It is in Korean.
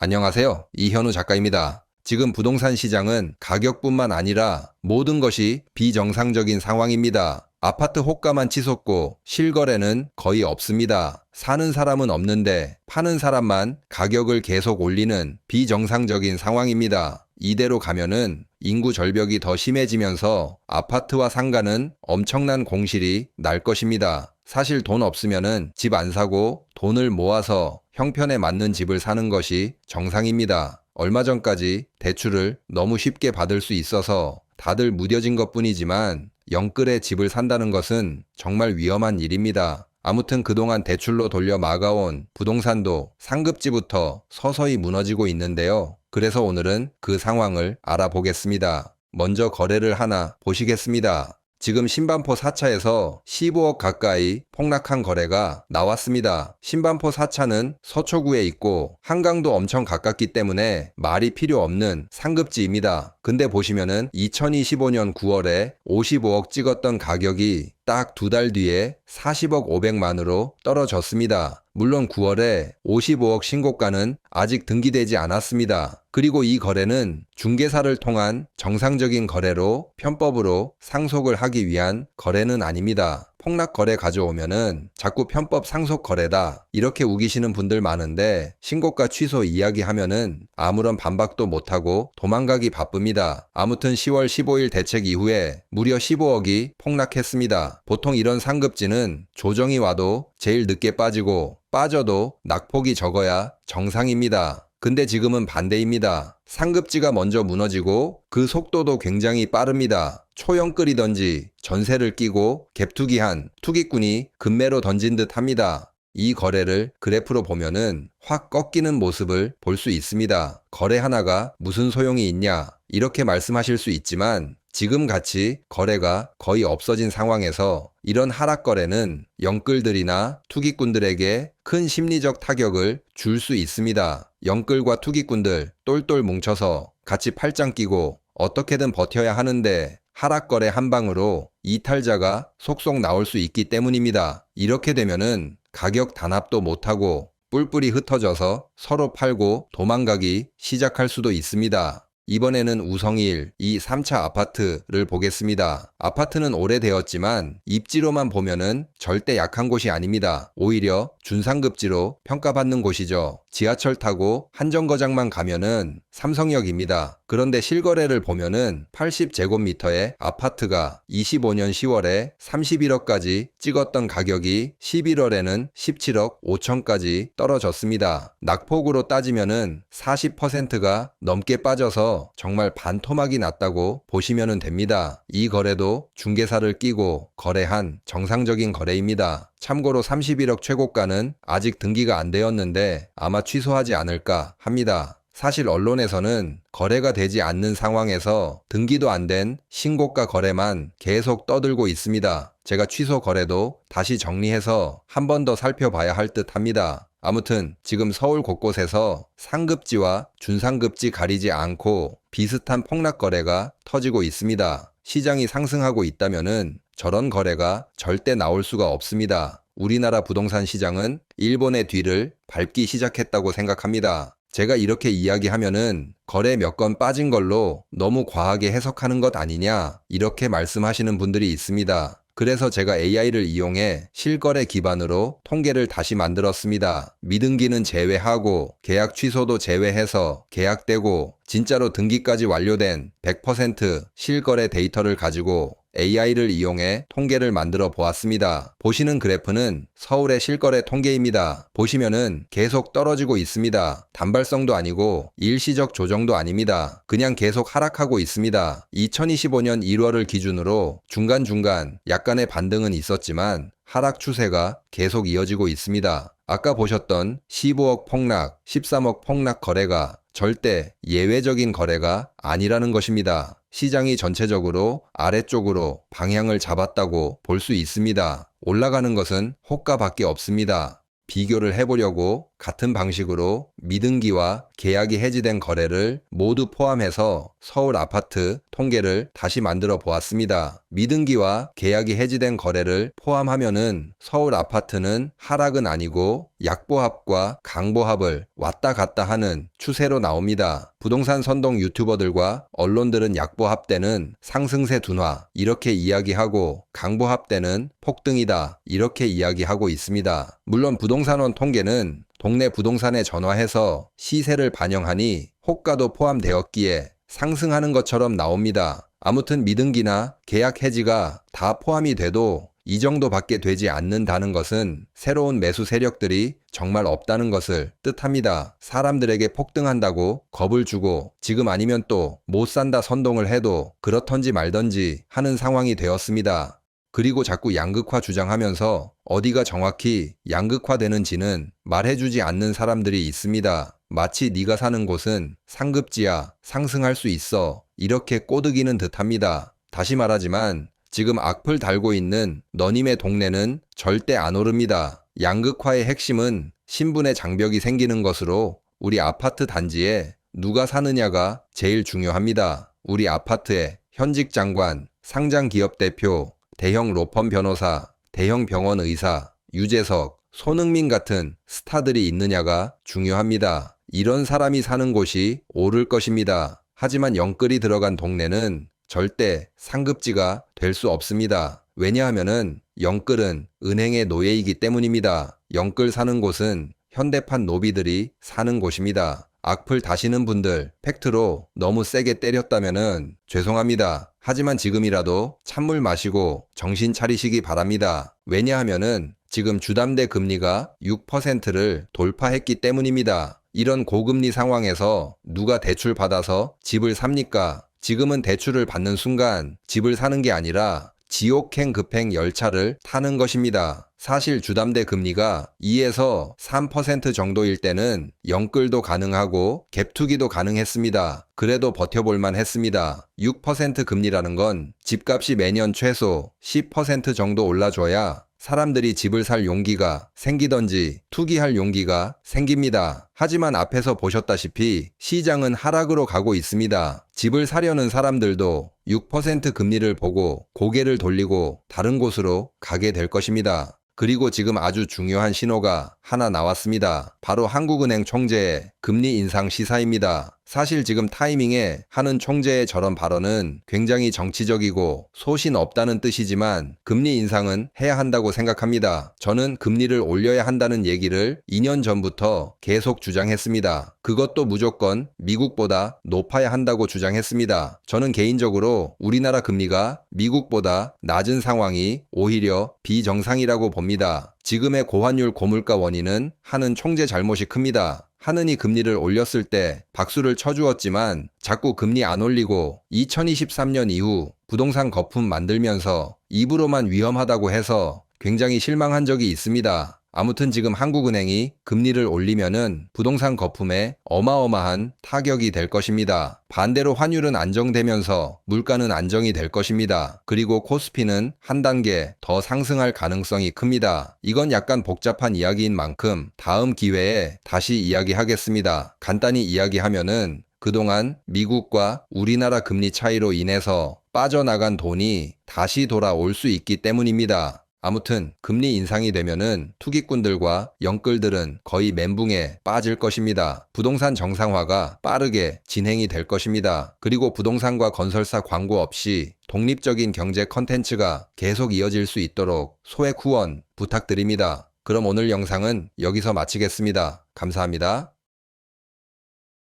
안녕하세요. 이현우 작가입니다. 지금 부동산 시장은 가격뿐만 아니라 모든 것이 비정상적인 상황입니다. 아파트 호가만 치솟고 실거래는 거의 없습니다. 사는 사람은 없는데 파는 사람만 가격을 계속 올리는 비정상적인 상황입니다. 이대로 가면은 인구 절벽이 더 심해지면서 아파트와 상가는 엄청난 공실이 날 것입니다. 사실 돈 없으면은 집 안 사고 돈을 모아서 형편에 맞는 집을 사는 것이 정상입니다. 얼마 전까지 대출을 너무 쉽게 받을 수 있어서 다들 무뎌진 것뿐이지만 영끌에 집을 산다는 것은 정말 위험한 일입니다. 아무튼 그동안 대출로 돌려 막아온 부동산도 상급지부터 서서히 무너지고 있는데요. 그래서 오늘은 그 상황을 알아보겠습니다. 먼저 거래를 하나 보시겠습니다. 지금 신반포 4차에서 15억 가까이 폭락한 거래가 나왔습니다. 신반포 4차는 서초구에 있고 한강도 엄청 가깝기 때문에 말이 필요 없는 상급지입니다. 근데 보시면은 2025년 9월에 55억 찍었던 가격이 딱 2달 뒤에 40억 500만으로 떨어졌습니다. 물론 9월에 55억 신고가는 아직 등기되지 않았습니다. 그리고 이 거래는 중개사를 통한 정상적인 거래로 편법으로 상속을 하기 위한 거래는 아닙니다. 폭락 거래 가져오면은 자꾸 편법 상속 거래다 이렇게 우기시는 분들 많은데 신고가 취소 이야기하면은 아무런 반박도 못하고 도망가기 바쁩니다. 아무튼 10월 15일 대책 이후에 무려 15억이 폭락했습니다. 보통 이런 상급지는 조정이 와도 제일 늦게 빠지고 빠져도 낙폭이 적어야 정상입니다. 근데 지금은 반대입니다. 상급지가 먼저 무너지고 그 속도도 굉장히 빠릅니다. 초영끌이던지 전세를 끼고 갭투기한 투기꾼이 급매로 던진 듯 합니다. 이 거래를 그래프로 보면은 확 꺾이는 모습을 볼 수 있습니다. 거래 하나가 무슨 소용이 있냐 이렇게 말씀하실 수 있지만 지금 같이 거래가 거의 없어진 상황에서 이런 하락 거래는 영끌들이나 투기꾼들에게 큰 심리적 타격을 줄 수 있습니다. 영끌과 투기꾼들 똘똘 뭉쳐서 같이 팔짱 끼고 어떻게든 버텨야 하는데 하락 거래 한 방으로 이탈자가 속속 나올 수 있기 때문입니다. 이렇게 되면은 가격 단합도 못하고 뿔뿔이 흩어져서 서로 팔고 도망가기 시작할 수도 있습니다. 이번에는 우성일 이 3차 아파트를 보겠습니다. 아파트는 오래되었지만 입지로만 보면은 절대 약한 곳이 아닙니다. 오히려 준상급지로 평가받는 곳이죠. 지하철 타고 한정거장만 가면은 삼성역입니다. 그런데 실거래를 보면은 80제곱미터의 아파트가 25년 10월에 31억까지 찍었던 가격이 11월에는 17억 5천까지 떨어졌습니다. 낙폭으로 따지면은 40%가 넘게 빠져서 정말 반토막이 났다고 보시면 됩니다. 이 거래도 중개사를 끼고 거래한 정상적인 거래입니다. 참고로 31억 최고가는 아직 등기가 안 되었는데 아마 취소하지 않을까 합니다. 사실 언론에서는 거래가 되지 않는 상황에서 등기도 안 된 신고가 거래만 계속 떠들고 있습니다. 제가 취소 거래도 다시 정리해서 한 번 더 살펴봐야 할 듯 합니다. 아무튼 지금 서울 곳곳에서 상급지와 준상급지 가리지 않고 비슷한 폭락 거래가 터지고 있습니다. 시장이 상승하고 있다면은 저런 거래가 절대 나올 수가 없습니다. 우리나라 부동산 시장은 일본의 뒤를 밟기 시작했다고 생각합니다. 제가 이렇게 이야기하면은 거래 몇 건 빠진 걸로 너무 과하게 해석하는 것 아니냐 이렇게 말씀하시는 분들이 있습니다. 그래서 제가 AI를 이용해 실거래 기반으로 통계를 다시 만들었습니다. 미등기는 제외하고 계약 취소도 제외해서 계약되고 진짜로 등기까지 완료된 100% 실거래 데이터를 가지고 AI를 이용해 통계를 만들어 보았습니다. 보시는 그래프는 서울의 실거래 통계입니다. 보시면은 계속 떨어지고 있습니다. 단발성도 아니고 일시적 조정도 아닙니다. 그냥 계속 하락하고 있습니다. 2025년 1월을 기준으로 중간중간 약간의 반등은 있었지만 하락 추세가 계속 이어지고 있습니다. 아까 보셨던 15억 폭락, 13억 폭락 거래가 절대 예외적인 거래가 아니라는 것입니다. 시장이 전체적으로 아래쪽으로 방향을 잡았다고 볼 수 있습니다. 올라가는 것은 호가밖에 없습니다. 비교를 해보려고 같은 방식으로 미등기와 계약이 해지된 거래를 모두 포함해서 서울 아파트 통계를 다시 만들어 보았습니다. 미등기와 계약이 해지된 거래를 포함하면은 서울 아파트는 하락은 아니고 약보합과 강보합을 왔다 갔다 하는 추세로 나옵니다. 부동산 선동 유튜버들과 언론들은 약보합 때는 상승세 둔화 이렇게 이야기하고 강보합 때는 폭등이다 이렇게 이야기하고 있습니다. 물론 부동산원 통계는 동네 부동산에 전화해서 시세를 반영하니 호가도 포함되었기에 상승하는 것처럼 나옵니다. 아무튼 미등기나 계약 해지가 다 포함이 돼도 이 정도밖에 되지 않는다는 것은 새로운 매수 세력들이 정말 없다는 것을 뜻합니다. 사람들에게 폭등한다고 겁을 주고 지금 아니면 또 못 산다 선동을 해도 그렇던지 말던지 하는 상황이 되었습니다. 그리고 자꾸 양극화 주장하면서 어디가 정확히 양극화되는지는 말해주지 않는 사람들이 있습니다. 마치 네가 사는 곳은 상급지야, 상승할 수 있어 이렇게 꼬드기는 듯합니다. 다시 말하지만 지금 악플 달고 있는 너님의 동네는 절대 안 오릅니다. 양극화의 핵심은 신분의 장벽이 생기는 것으로 우리 아파트 단지에 누가 사느냐가 제일 중요합니다. 우리 아파트에 현직 장관, 상장 기업 대표, 대형 로펌 변호사, 대형 병원 의사, 유재석, 손흥민 같은 스타들이 있느냐가 중요합니다. 이런 사람이 사는 곳이 오를 것입니다. 하지만 영끌이 들어간 동네는 절대 상급지가 될 수 없습니다. 왜냐하면은 영끌은 은행의 노예이기 때문입니다. 영끌 사는 곳은 현대판 노비들이 사는 곳입니다. 악플 다시는 분들 팩트로 너무 세게 때렸다면은 죄송합니다. 하지만 지금이라도 찬물 마시고 정신 차리시기 바랍니다. 왜냐하면은 지금 주담대 금리가 6%를 돌파했기 때문입니다. 이런 고금리 상황에서 누가 대출 받아서 집을 삽니까? 지금은 대출을 받는 순간 집을 사는 게 아니라 지옥행 급행 열차를 타는 것입니다. 사실 주담대 금리가 2에서 3% 정도일 때는 영끌도 가능하고 갭투기도 가능했습니다. 그래도 버텨볼만 했습니다. 6% 금리라는 건 집값이 매년 최소 10% 정도 올라줘야 사람들이 집을 살 용기가 생기던지 투기할 용기가 생깁니다. 하지만 앞에서 보셨다시피 시장은 하락으로 가고 있습니다. 집을 사려는 사람들도 6% 금리를 보고 고개를 돌리고 다른 곳으로 가게 될 것입니다. 그리고 지금 아주 중요한 신호가 하나 나왔습니다. 바로 한국은행 총재의 금리 인상 시사입니다. 사실 지금 타이밍에 하는 총재의 저런 발언은 굉장히 정치적이고 소신 없다는 뜻이지만 금리 인상은 해야 한다고 생각합니다. 저는 금리를 올려야 한다는 얘기를 2년 전부터 계속 주장했습니다. 그것도 무조건 미국보다 높아야 한다고 주장했습니다. 저는 개인적으로 우리나라 금리가 미국보다 낮은 상황이 오히려 비정상이라고 봅니다. 지금의 고환율 고물가 원인은 하는 총재 잘못이 큽니다. 하느니 금리를 올렸을 때 박수를 쳐주었지만 자꾸 금리 안 올리고 2023년 이후 부동산 거품 만들면서 입으로만 위험하다고 해서 굉장히 실망한 적이 있습니다. 아무튼 지금 한국은행이 금리를 올리면은 부동산 거품에 어마어마한 타격이 될 것입니다. 반대로 환율은 안정되면서 물가는 안정이 될 것입니다. 그리고 코스피는 한 단계 더 상승할 가능성이 큽니다. 이건 약간 복잡한 이야기인 만큼 다음 기회에 다시 이야기하겠습니다. 간단히 이야기하면은 그동안 미국과 우리나라 금리 차이로 인해서 빠져나간 돈이 다시 돌아올 수 있기 때문입니다. 아무튼 금리 인상이 되면은 투기꾼들과 영끌들은 거의 멘붕에 빠질 것입니다. 부동산 정상화가 빠르게 진행이 될 것입니다. 그리고 부동산과 건설사 광고 없이 독립적인 경제 컨텐츠가 계속 이어질 수 있도록 소액 후원 부탁드립니다. 그럼 오늘 영상은 여기서 마치겠습니다. 감사합니다.